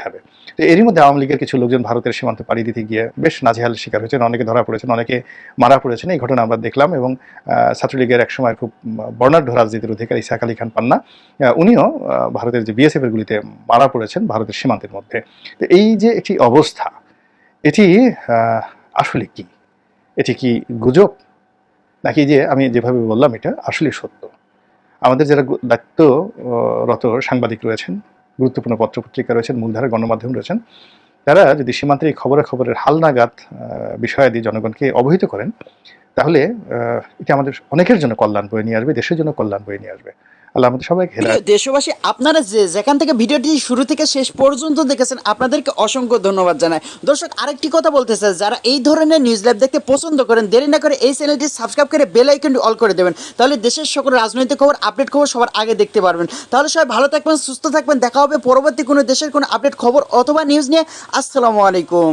হবে। তো এরই মধ্যে আওয়ামী লীগের কিছু লোকজন ভারতের সীমান্ত পাড়ি দিতে গিয়ে বেশ নাজেহালের শিকার হয়েছেন, অনেকে ধরা পড়েছেন, অনেকে মারা পড়েছেন। এই ঘটনা আমরা দেখলাম। এবং ছাত্রলীগের একসময় খুব বর্ণাঢ্য রাজনীতির অধিকারী ইসহাক আলী খান পান্না, উনিও ভারতের যে বিএসএফ এর গুলিতে মারা পড়েছেন ভারতের সীমান্তের মধ্যে। তো এই যে একটি অবস্থা, এটি আসলে কি? এটি কি গুজব, নাকি যে আমি যেভাবে বললাম এটা আসলে সত্য? আমাদের যারা দায়িত্বরত সাংবাদিক রয়েছেন, গুরুত্বপূর্ণ পত্রপত্রিকা রয়েছেন, মূলধারার গণমাধ্যম রয়েছেন, তারা যদি সীমান্তের এই খবরের হালনাগাদ বিষয়াদি জনগণকে অবহিত করেন, তাহলে এটা আমাদের অনেকের জন্য কল্যাণ বয়ে নিয়ে আসবে, দেশের জন্য কল্যাণ বয়ে নিয়ে আসবে। আল্লাহ আমাদের সবাইকে হেদায়েত। দেশবাসী, আপনারা যেখান থেকে ভিডিওটি শুরু থেকে শেষ পর্যন্ত দেখেছেন, আপনাদেরকে অসংখ্য ধন্যবাদ জানাই। দর্শক, আরেকটি কথা বলতে চাই, যারা এই ধরনের নিউজ লাইভ দেখতে পছন্দ করেন, দেরি না করে এই চ্যানেলটি সাবস্ক্রাইব করে বেল আইকনটি অল করে দেবেন। তাহলে দেশের সকল রাজনৈতিক খবর, আপডেট খবর সবার আগে দেখতে পারবেন। তাহলে সবাই ভালো থাকবেন, সুস্থ থাকবেন। দেখা হবে পরবর্তী কোনো দেশের কোনো আপডেট খবর অথবা নিউজ নিয়ে। আসসালামু আলাইকুম।